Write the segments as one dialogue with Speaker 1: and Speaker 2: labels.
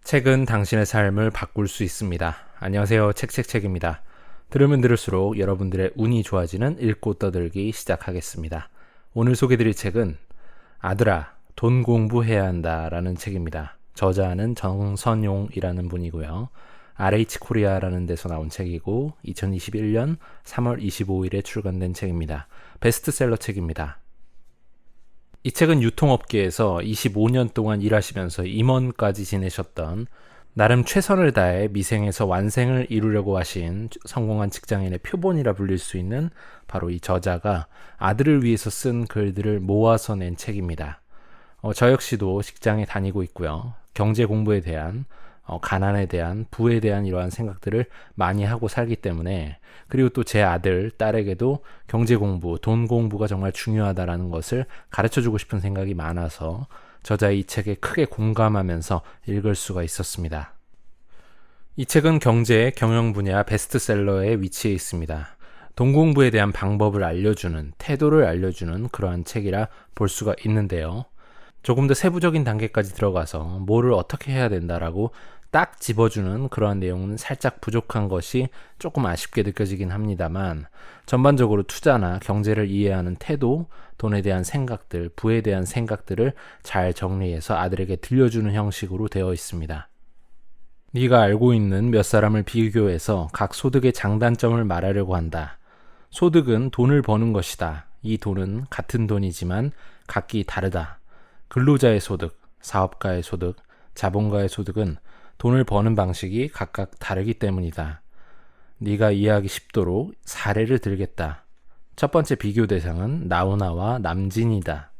Speaker 1: 책은 당신의 삶을 바꿀 수 있습니다. 안녕하세요. 책책책입니다. 들으면 들을수록 여러분들의 운이 좋아지는 읽고 떠들기 시작하겠습니다. 오늘 소개드릴 책은 아들아, 돈 공부해야 한다 라는 책입니다. 저자는 정선용이라는 분이고요. RH 코리아라는 데서 나온 책이고 2021년 3월 25일에 출간된 책입니다. 베스트셀러 책입니다. 이 책은 유통업계에서 25년 동안 일하시면서 임원까지 지내셨던 나름 최선을 다해 미생에서 완생을 이루려고 하신 성공한 직장인의 표본이라 불릴 수 있는 바로 이 저자가 아들을 위해서 쓴 글들을 모아서 낸 책입니다. 저 역시도 직장에 다니고 있고요. 경제 공부에 대한 가난에 대한 부에 대한 이러한 생각들을 많이 하고 살기 때문에, 그리고 또 제 아들, 딸에게도 경제 공부, 돈 공부가 정말 중요하다라는 것을 가르쳐주고 싶은 생각이 많아서 저자의 이 책에 크게 공감하면서 읽을 수가 있었습니다. 이 책은 경제, 경영 분야 베스트셀러에 위치해 있습니다. 돈 공부에 대한 방법을 알려주는, 태도를 알려주는 그러한 책이라 볼 수가 있는데요. 조금 더 세부적인 단계까지 들어가서 뭐를 어떻게 해야 된다라고 딱 집어주는 그러한 내용은 살짝 부족한 것이 조금 아쉽게 느껴지긴 합니다만, 전반적으로 투자나 경제를 이해하는 태도, 돈에 대한 생각들, 부에 대한 생각들을 잘 정리해서 아들에게 들려주는 형식으로 되어 있습니다. 네가 알고 있는 몇 사람을 비교해서 각 소득의 장단점을 말하려고 한다. 소득은 돈을 버는 것이다. 이 돈은 같은 돈이지만 각기 다르다. 근로자의 소득, 사업가의 소득, 자본가의 소득은 돈을 버는 방식이 각각 다르기 때문이다. 네가 이해하기 쉽도록 사례를 들겠다. 첫 번째 비교 대상은 나훈아와 남진이다.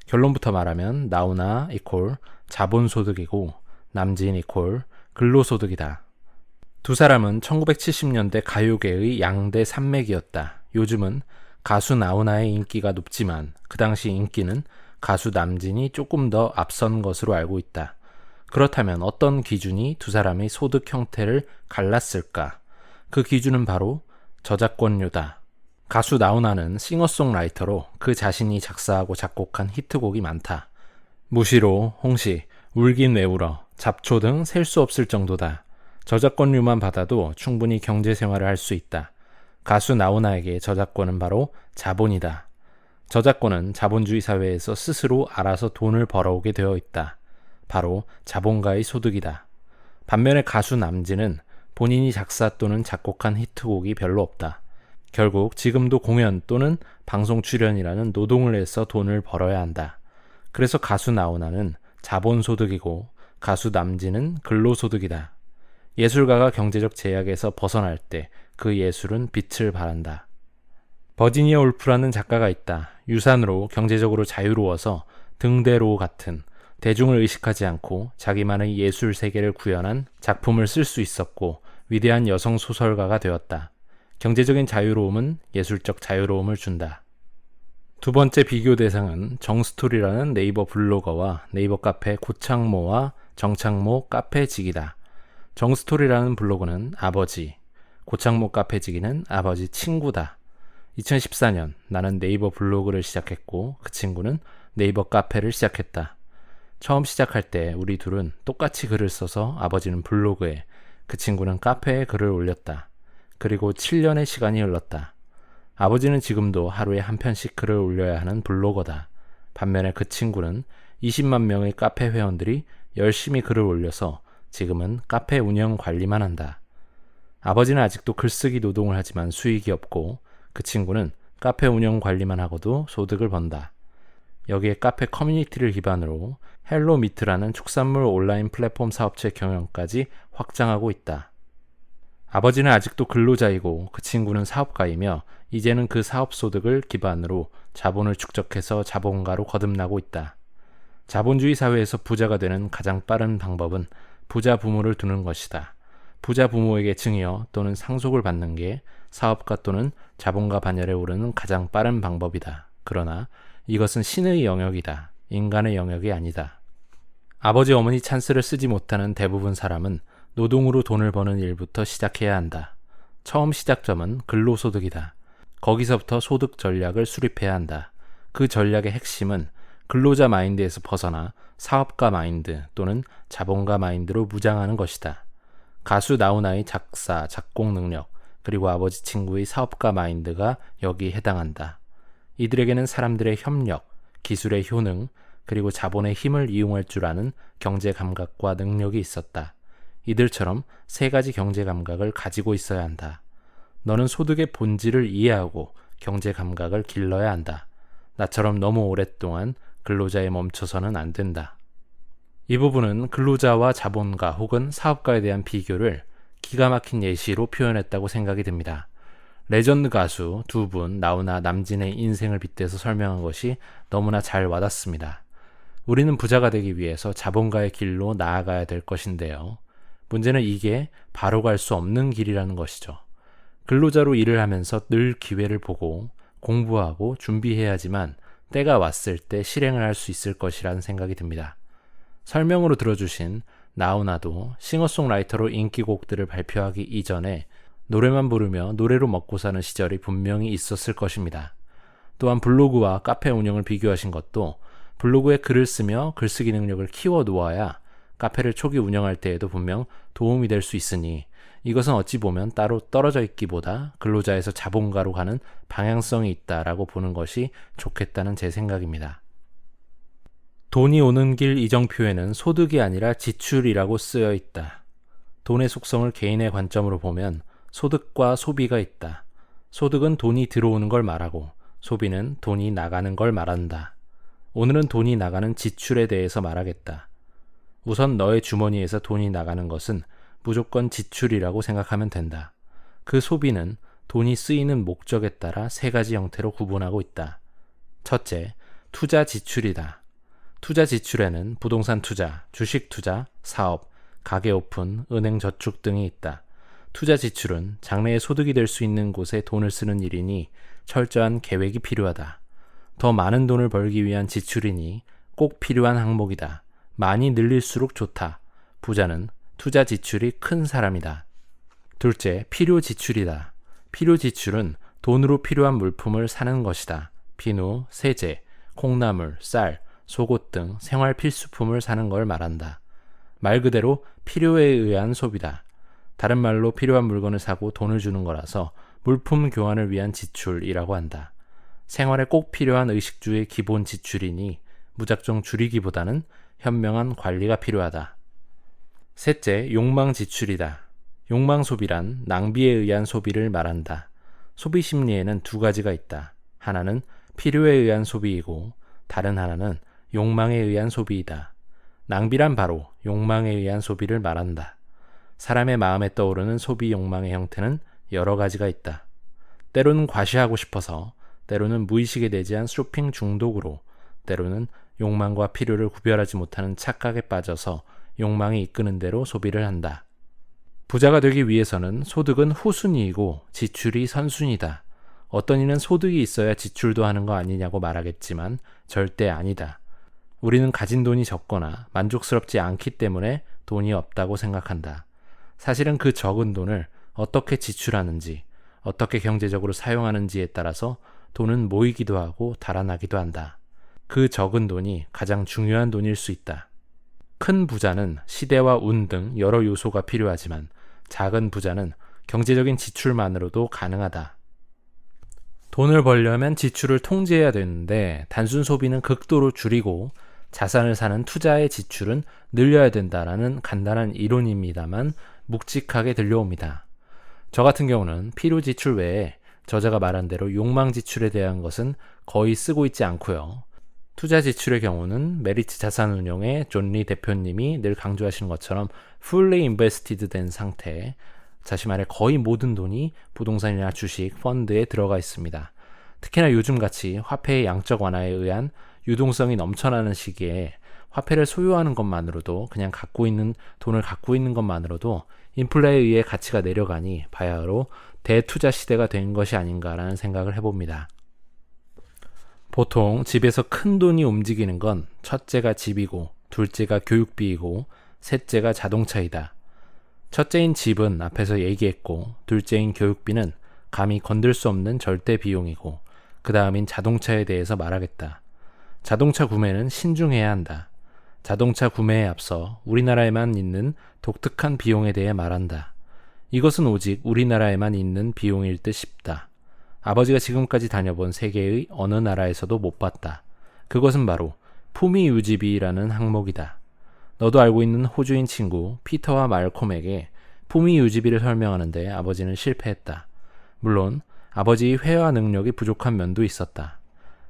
Speaker 1: 결론부터 말하면 나훈아 이퀄 자본소득이고 남진 이퀄 근로소득이다. 두 사람은 1970년대 가요계의 양대 산맥이었다. 요즘은 가수 나훈아의 인기가 높지만 그 당시 인기는 가수 남진이 조금 더 앞선 것으로 알고 있다. 그렇다면 어떤 기준이 두 사람의 소득 형태를 갈랐을까? 그 기준은 바로 저작권료다. 가수 나훈아는 싱어송라이터로 그 자신이 작사하고 작곡한 히트곡이 많다. 무시로, 홍시, 울긴 왜 울어, 잡초 등 셀 수 없을 정도다. 저작권료만 받아도 충분히 경제생활을 할 수 있다. 가수 나훈아에게 저작권은 바로 자본이다. 저작권은 자본주의 사회에서 스스로 알아서 돈을 벌어오게 되어 있다. 바로 자본가의 소득이다. 반면에 가수 남진은 본인이 작사 또는 작곡한 히트곡이 별로 없다. 결국 지금도 공연 또는 방송 출연이라는 노동을 해서 돈을 벌어야 한다. 그래서 가수 나훈아는 자본소득이고 가수 남진은 근로소득이다. 예술가가 경제적 제약에서 벗어날 때 그 예술은 빛을 발한다. 버지니아 울프라는 작가가 있다. 유산으로 경제적으로 자유로워서 등대로 같은 대중을 의식하지 않고 자기만의 예술 세계를 구현한 작품을 쓸 수 있었고 위대한 여성 소설가가 되었다. 경제적인 자유로움은 예술적 자유로움을 준다. 두 번째 비교 대상은 정스토리라는 네이버 블로거와 네이버 카페 고창모와 정창모 카페지기다. 정스토리라는 블로그는 아버지, 고창모 카페지기는 아버지 친구다. 2014년 나는 네이버 블로그를 시작했고 그 친구는 네이버 카페를 시작했다. 처음 시작할 때 우리 둘은 똑같이 글을 써서 아버지는 블로그에, 그 친구는 카페에 글을 올렸다. 그리고 7년의 시간이 흘렀다. 아버지는 지금도 하루에 한 편씩 글을 올려야 하는 블로거다. 반면에 그 친구는 20만 명의 카페 회원들이 열심히 글을 올려서 지금은 카페 운영 관리만 한다. 아버지는 아직도 글쓰기 노동을 하지만 수익이 없고 그 친구는 카페 운영 관리만 하고도 소득을 번다. 여기에 카페 커뮤니티를 기반으로 헬로미트라는 축산물 온라인 플랫폼 사업체 경영까지 확장하고 있다. 아버지는 아직도 근로자이고 그 친구는 사업가이며 이제는 그 사업 소득을 기반으로 자본을 축적해서 자본가로 거듭나고 있다. 자본주의 사회에서 부자가 되는 가장 빠른 방법은 부자 부모를 두는 것이다. 부자 부모에게 증여 또는 상속을 받는 게 사업가 또는 자본가 반열에 오르는 가장 빠른 방법이다. 그러나 이것은 신의 영역이다. 인간의 영역이 아니다. 아버지 어머니 찬스를 쓰지 못하는 대부분 사람은 노동으로 돈을 버는 일부터 시작해야 한다. 처음 시작점은 근로소득이다. 거기서부터 소득 전략을 수립해야 한다. 그 전략의 핵심은 근로자 마인드에서 벗어나 사업가 마인드 또는 자본가 마인드로 무장하는 것이다. 가수 나훈아의 작사, 작곡 능력, 그리고 아버지 친구의 사업가 마인드가 여기에 해당한다. 이들에게는 사람들의 협력, 기술의 효능, 그리고 자본의 힘을 이용할 줄 아는 경제 감각과 능력이 있었다. 이들처럼 세 가지 경제 감각을 가지고 있어야 한다. 너는 소득의 본질을 이해하고 경제 감각을 길러야 한다. 나처럼 너무 오랫동안 근로자에 멈춰서는 안 된다. 이 부분은 근로자와 자본가 혹은 사업가에 대한 비교를 기가 막힌 예시로 표현했다고 생각이 듭니다. 레전드 가수 두 분, 나훈아, 남진의 인생을 빗대서 설명한 것이 너무나 잘 와닿습니다. 우리는 부자가 되기 위해서 자본가의 길로 나아가야 될 것인데요. 문제는 이게 바로 갈 수 없는 길이라는 것이죠. 근로자로 일을 하면서 늘 기회를 보고 공부하고 준비해야지만 때가 왔을 때 실행을 할 수 있을 것이라는 생각이 듭니다. 설명으로 들어주신 나훈아도 싱어송라이터로 인기곡들을 발표하기 이전에 노래만 부르며 노래로 먹고 사는 시절이 분명히 있었을 것입니다. 또한 블로그와 카페 운영을 비교하신 것도 블로그에 글을 쓰며 글쓰기 능력을 키워 놓아야 카페를 초기 운영할 때에도 분명 도움이 될 수 있으니 이것은 어찌 보면 따로 떨어져 있기보다 근로자에서 자본가로 가는 방향성이 있다라고 보는 것이 좋겠다는 제 생각입니다. 돈이 오는 길 이정표에는 소득이 아니라 지출이라고 쓰여 있다. 돈의 속성을 개인의 관점으로 보면 소득과 소비가 있다. 소득은 돈이 들어오는 걸 말하고 소비는 돈이 나가는 걸 말한다. 오늘은 돈이 나가는 지출에 대해서 말하겠다. 우선 너의 주머니에서 돈이 나가는 것은 무조건 지출이라고 생각하면 된다. 그 소비는 돈이 쓰이는 목적에 따라 세 가지 형태로 구분하고 있다. 첫째, 투자 지출이다. 투자 지출에는 부동산 투자, 주식 투자, 사업, 가게 오픈, 은행 저축 등이 있다. 투자 지출은 장래에 소득이 될 수 있는 곳에 돈을 쓰는 일이니 철저한 계획이 필요하다. 더 많은 돈을 벌기 위한 지출이니 꼭 필요한 항목이다. 많이 늘릴수록 좋다. 부자는 투자 지출이 큰 사람이다. 둘째, 필요 지출이다. 필요 지출은 돈으로 필요한 물품을 사는 것이다. 비누, 세제, 콩나물, 쌀, 속옷 등 생활 필수품을 사는 걸 말한다. 말 그대로 필요에 의한 소비다. 다른 말로 필요한 물건을 사고 돈을 주는 거라서 물품 교환을 위한 지출이라고 한다. 생활에 꼭 필요한 의식주의 기본 지출이니 무작정 줄이기보다는 현명한 관리가 필요하다. 셋째, 욕망 지출이다. 욕망 소비란 낭비에 의한 소비를 말한다. 소비 심리에는 두 가지가 있다. 하나는 필요에 의한 소비이고 다른 하나는 욕망에 의한 소비이다. 낭비란 바로 욕망에 의한 소비를 말한다. 사람의 마음에 떠오르는 소비 욕망의 형태는 여러 가지가 있다. 때로는 과시하고 싶어서, 때로는 무의식에 내재한 쇼핑 중독으로, 때로는 욕망과 필요를 구별하지 못하는 착각에 빠져서 욕망이 이끄는 대로 소비를 한다. 부자가 되기 위해서는 소득은 후순위이고 지출이 선순위다. 어떤 이는 소득이 있어야 지출도 하는 거 아니냐고 말하겠지만 절대 아니다. 우리는 가진 돈이 적거나 만족스럽지 않기 때문에 돈이 없다고 생각한다. 사실은 그 적은 돈을 어떻게 지출하는지, 어떻게 경제적으로 사용하는지에 따라서 돈은 모이기도 하고 달아나기도 한다. 그 적은 돈이 가장 중요한 돈일 수 있다. 큰 부자는 시대와 운 등 여러 요소가 필요하지만 작은 부자는 경제적인 지출만으로도 가능하다. 돈을 벌려면 지출을 통제해야 되는데 단순 소비는 극도로 줄이고 자산을 사는 투자의 지출은 늘려야 된다라는 간단한 이론입니다만 묵직하게 들려옵니다. 저 같은 경우는 필요 지출 외에 저자가 말한 대로 욕망 지출에 대한 것은 거의 쓰고 있지 않고요. 투자 지출의 경우는 메리츠 자산운용의 존 리 대표님이 늘 강조하시는 것처럼 fully invested 된 상태, 다시 말해 거의 모든 돈이 부동산이나 주식, 펀드에 들어가 있습니다. 특히나 요즘같이 화폐의 양적 완화에 의한 유동성이 넘쳐나는 시기에 화폐를 소유하는 것만으로도, 그냥 돈을 갖고 있는 것만으로도 인플레에 의해 가치가 내려가니 바야흐로 대투자 시대가 된 것이 아닌가라는 생각을 해봅니다. 보통 집에서 큰 돈이 움직이는 건 첫째가 집이고 둘째가 교육비이고 셋째가 자동차이다. 첫째인 집은 앞에서 얘기했고 둘째인 교육비는 감히 건들 수 없는 절대 비용이고 그 다음인 자동차에 대해서 말하겠다. 자동차 구매는 신중해야 한다. 자동차 구매에 앞서 우리나라에만 있는 독특한 비용에 대해 말한다. 이것은 오직 우리나라에만 있는 비용일 듯 싶다. 아버지가 지금까지 다녀본 세계의 어느 나라에서도 못 봤다. 그것은 바로 품위 유지비라는 항목이다. 너도 알고 있는 호주인 친구 피터와 말콤에게 품위 유지비를 설명하는데 아버지는 실패했다. 물론 아버지의 회화 능력이 부족한 면도 있었다.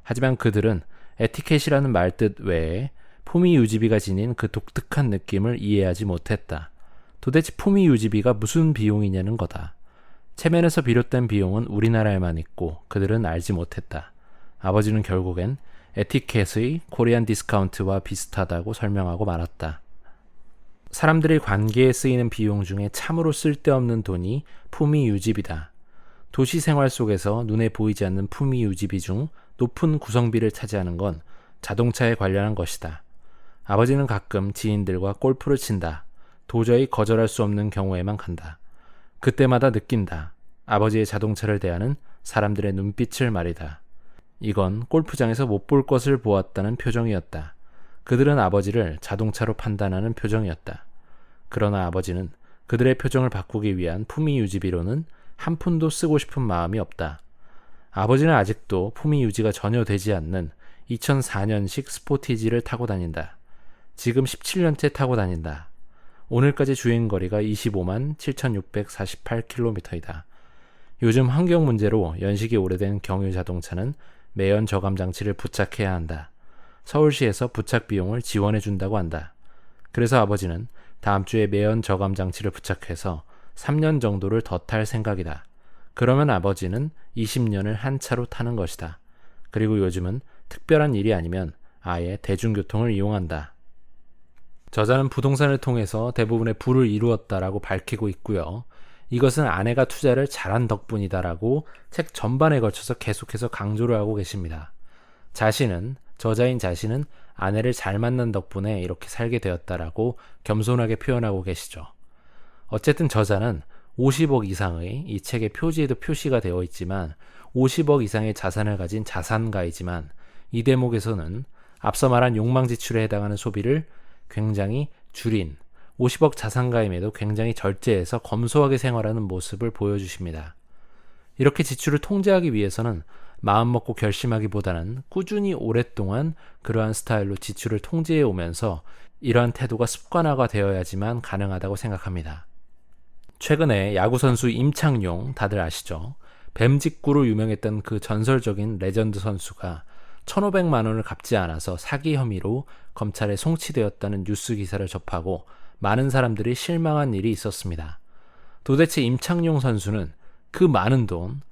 Speaker 1: 하지만 그들은 에티켓이라는 말뜻 외에 품위 유지비가 지닌 그 독특한 느낌을 이해하지 못했다. 도대체 품위 유지비가 무슨 비용이냐는 거다. 체면에서 비롯된 비용은 우리나라에만 있고 그들은 알지 못했다. 아버지는 결국엔 에티켓의 코리안 디스카운트와 비슷하다고 설명하고 말았다. 사람들의 관계에 쓰이는 비용 중에 참으로 쓸데없는 돈이 품위 유지비다. 도시 생활 속에서 눈에 보이지 않는 품위 유지비 중 높은 구성비를 차지하는 건 자동차에 관련한 것이다. 아버지는 가끔 지인들과 골프를 친다. 도저히 거절할 수 없는 경우에만 간다. 그때마다 느낀다. 아버지의 자동차를 대하는 사람들의 눈빛을 말이다. 이건 골프장에서 못 볼 것을 보았다는 표정이었다. 그들은 아버지를 자동차로 판단하는 표정이었다. 그러나 아버지는 그들의 표정을 바꾸기 위한 품위 유지비로는 한 푼도 쓰고 싶은 마음이 없다. 아버지는 아직도 품위 유지가 전혀 되지 않는 2004년식 스포티지를 타고 다닌다. 지금 17년째 타고 다닌다. 오늘까지 주행거리가 25만 7,648km이다. 요즘 환경 문제로 연식이 오래된 경유 자동차는 매연 저감 장치를 부착해야 한다. 서울시에서 부착 비용을 지원해 준다고 한다. 그래서 아버지는 다음 주에 매연 저감 장치를 부착해서 3년 정도를 더 탈 생각이다. 그러면 아버지는 20년을 한 차로 타는 것이다. 그리고 요즘은 특별한 일이 아니면 아예 대중교통을 이용한다. 저자는 부동산을 통해서 대부분의 부를 이루었다라고 밝히고 있고요. 이것은 아내가 투자를 잘한 덕분이다라고 책 전반에 걸쳐서 계속해서 강조를 하고 계십니다. 저자인 자신은 아내를 잘 만난 덕분에 이렇게 살게 되었다라고 겸손하게 표현하고 계시죠. 어쨌든 저자는 50억 이상의 이 책의 표지에도 표시가 되어 있지만 50억 이상의 자산을 가진 자산가이지만 이 대목에서는 앞서 말한 욕망 지출에 해당하는 소비를 굉장히 줄인 50억 자산가임에도 굉장히 절제해서 검소하게 생활하는 모습을 보여주십니다. 이렇게 지출을 통제하기 위해서는 마음먹고 결심하기보다는 꾸준히 오랫동안 그러한 스타일로 지출을 통제해 오면서 이러한 태도가 습관화가 되어야지만 가능하다고 생각합니다. 최근에 야구선수 임창용 다들 아시죠? 뱀직구로 유명했던 그 전설적인 레전드 선수가 1,500만 원을 갚지 않아서 사기 혐의로 검찰에 송치되었다는 뉴스 기사를 접하고 많은 사람들이 실망한 일이 있었습니다. 도대체 임창용 선수는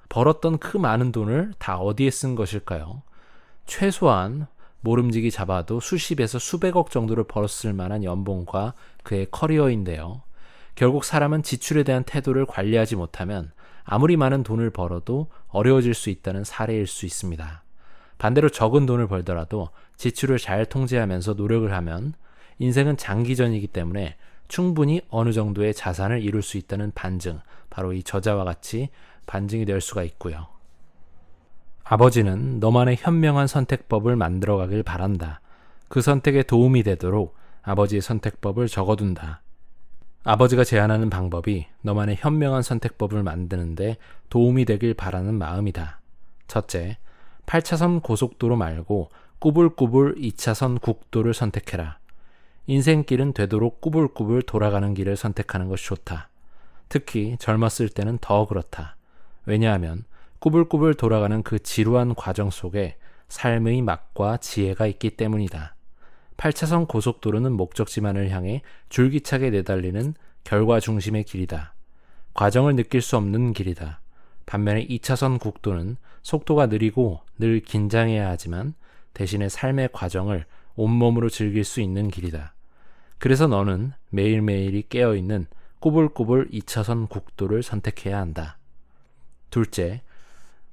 Speaker 1: 벌었던 그 많은 돈을 다 어디에 쓴 것일까요? 최소한 모름지기 잡아도 수십에서 수백억 정도를 벌었을 만한 연봉과 그의 커리어인데요. 결국 사람은 지출에 대한 태도를 관리하지 못하면 아무리 많은 돈을 벌어도 어려워질 수 있다는 사례일 수 있습니다. 반대로 적은 돈을 벌더라도 지출을 잘 통제하면서 노력을 하면 인생은 장기전이기 때문에 충분히 어느 정도의 자산을 이룰 수 있다는 반증, 바로 이 저자와 같이 반증이 될 수가 있고요. 아버지는 너만의 현명한 선택법을 만들어가길 바란다. 그 선택에 도움이 되도록 아버지의 선택법을 적어둔다. 아버지가 제안하는 방법이 너만의 현명한 선택법을 만드는데 도움이 되길 바라는 마음이다. 첫째, 8차선 고속도로 말고 꾸불꾸불 2차선 국도를 선택해라. 인생길은 되도록 꾸불꾸불 돌아가는 길을 선택하는 것이 좋다. 특히 젊었을 때는 더 그렇다. 왜냐하면 꾸불꾸불 돌아가는 그 지루한 과정 속에 삶의 맛과 지혜가 있기 때문이다. 8차선 고속도로는 목적지만을 향해 줄기차게 내달리는 결과 중심의 길이다. 과정을 느낄 수 없는 길이다. 반면에 2차선 국도는 속도가 느리고 늘 긴장해야 하지만 대신에 삶의 과정을 온몸으로 즐길 수 있는 길이다. 그래서 너는 매일매일이 깨어있는 꾸불꾸불 2차선 국도를 선택해야 한다. 둘째,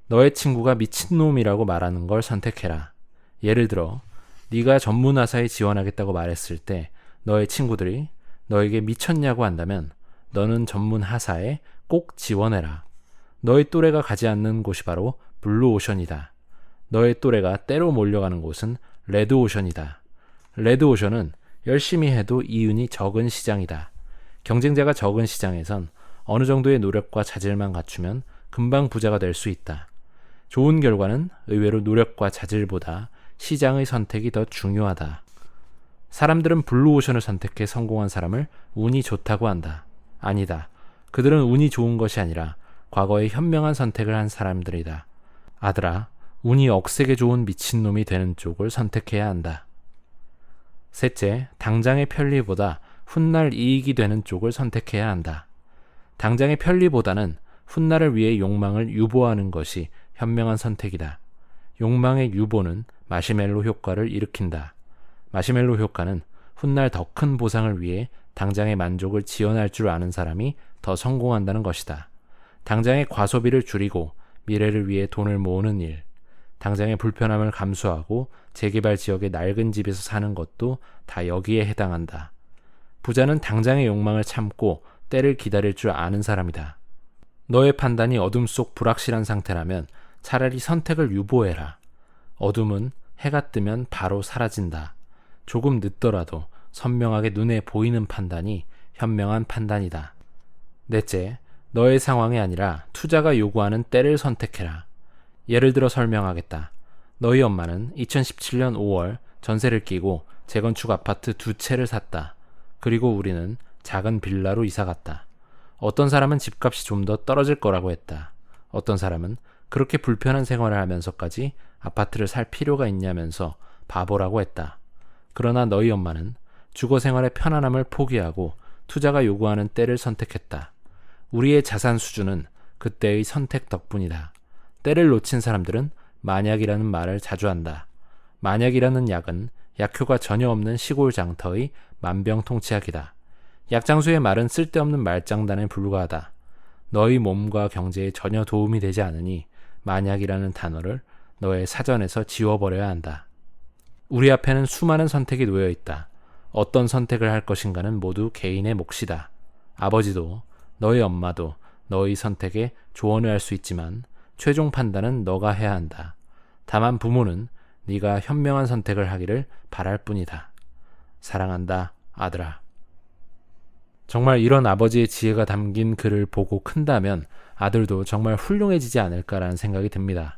Speaker 1: 너의 친구가 미친놈이라고 말하는 걸 선택해라. 예를 들어 네가 전문화사에 지원하겠다고 말했을 때 너의 친구들이 너에게 미쳤냐고 한다면 너는 전문하사에 꼭 지원해라. 너의 또래가 가지 않는 곳이 바로 블루오션이다. 너의 또래가 때로 몰려가는 곳은 레드오션이다. 레드오션은 열심히 해도 이윤이 적은 시장이다. 경쟁자가 적은 시장에선 어느 정도의 노력과 자질만 갖추면 금방 부자가 될 수 있다. 좋은 결과는 의외로 노력과 자질보다 시장의 선택이 더 중요하다. 사람들은 블루오션을 선택해 성공한 사람을 운이 좋다고 한다. 아니다. 그들은 운이 좋은 것이 아니라 과거에 현명한 선택을 한 사람들이다. 아들아, 운이 억세게 좋은 미친놈이 되는 쪽을 선택해야 한다. 셋째, 당장의 편리보다 훗날 이익이 되는 쪽을 선택해야 한다. 당장의 편리보다는 훗날을 위해 욕망을 유보하는 것이 현명한 선택이다. 욕망의 유보는 마시멜로 효과를 일으킨다. 마시멜로 효과는 훗날 더 큰 보상을 위해 당장의 만족을 지연할 줄 아는 사람이 더 성공한다는 것이다. 당장의 과소비를 줄이고 미래를 위해 돈을 모으는 일, 당장의 불편함을 감수하고 재개발 지역의 낡은 집에서 사는 것도 다 여기에 해당한다. 부자는 당장의 욕망을 참고 때를 기다릴 줄 아는 사람이다. 너의 판단이 어둠 속 불확실한 상태라면 차라리 선택을 유보해라. 어둠은 해가 뜨면 바로 사라진다. 조금 늦더라도 선명하게 눈에 보이는 판단이 현명한 판단이다. 넷째, 너의 상황이 아니라 투자가 요구하는 때를 선택해라. 예를 들어 설명하겠다. 너희 엄마는 2017년 5월 전세를 끼고 재건축 아파트 2채를 샀다. 그리고 우리는 작은 빌라로 이사갔다. 어떤 사람은 집값이 좀 더 떨어질 거라고 했다. 어떤 사람은 그렇게 불편한 생활을 하면서까지 아파트를 살 필요가 있냐면서 바보라고 했다. 그러나 너희 엄마는 주거 생활의 편안함을 포기하고 투자가 요구하는 때를 선택했다. 우리의 자산 수준은 그때의 선택 덕분이다. 때를 놓친 사람들은 만약이라는 말을 자주 한다. 만약이라는 약은 약효가 전혀 없는 시골 장터의 만병통치약이다. 약장수의 말은 쓸데없는 말장난에 불과하다. 너희 몸과 경제에 전혀 도움이 되지 않으니 만약이라는 단어를 너의 사전에서 지워버려야 한다. 우리 앞에는 수많은 선택이 놓여 있다. 어떤 선택을 할 것인가는 모두 개인의 몫이다. 아버지도 너희 엄마도 너희 선택에 조언을 할 수 있지만 최종 판단은 너가 해야 한다. 다만 부모는 네가 현명한 선택을 하기를 바랄 뿐이다. 사랑한다, 아들아. 정말 이런 아버지의 지혜가 담긴 글을 보고 큰다면 아들도 정말 훌륭해지지 않을까라는 생각이 듭니다.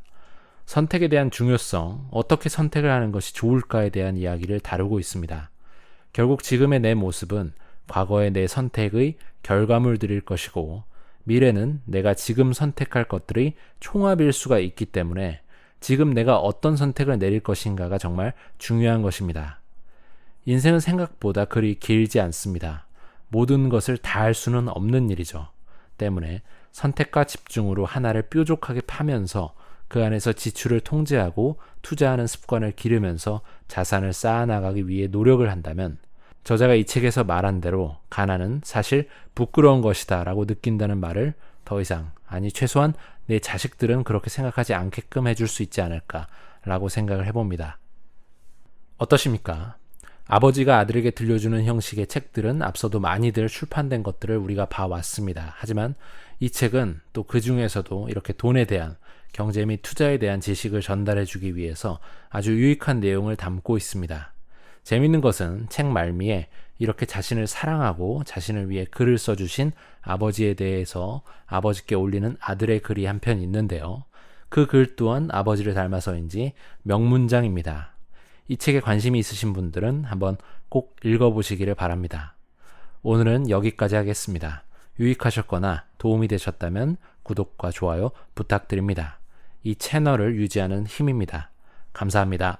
Speaker 1: 선택에 대한 중요성, 어떻게 선택을 하는 것이 좋을까에 대한 이야기를 다루고 있습니다. 결국 지금의 내 모습은 과거의 내 선택의 결과물들일 것이고 미래는 내가 지금 선택할 것들의 총합일 수가 있기 때문에 지금 내가 어떤 선택을 내릴 것인가가 정말 중요한 것입니다. 인생은 생각보다 그리 길지 않습니다. 모든 것을 다 할 수는 없는 일이죠. 때문에 선택과 집중으로 하나를 뾰족하게 파면서 그 안에서 지출을 통제하고 투자하는 습관을 기르면서 자산을 쌓아나가기 위해 노력을 한다면 저자가 이 책에서 말한 대로 가난은 사실 부끄러운 것이다 라고 느낀다는 말을 더 이상, 아니 최소한 내 자식들은 그렇게 생각하지 않게끔 해줄 수 있지 않을까 라고 생각을 해봅니다. 어떠십니까? 아버지가 아들에게 들려주는 형식의 책들은 앞서도 많이들 출판된 것들을 우리가 봐왔습니다. 하지만 이 책은 또 그 중에서도 이렇게 돈에 대한 경제 및 투자에 대한 지식을 전달해주기 위해서 아주 유익한 내용을 담고 있습니다. 재밌는 것은 책 말미에 이렇게 자신을 사랑하고 자신을 위해 글을 써주신 아버지에 대해서 아버지께 올리는 아들의 글이 한 편 있는데요. 그 글 또한 아버지를 닮아서인지 명문장입니다. 이 책에 관심이 있으신 분들은 한번 꼭 읽어보시기를 바랍니다. 오늘은 여기까지 하겠습니다. 유익하셨거나 도움이 되셨다면 구독과 좋아요 부탁드립니다. 이 채널을 유지하는 힘입니다. 감사합니다.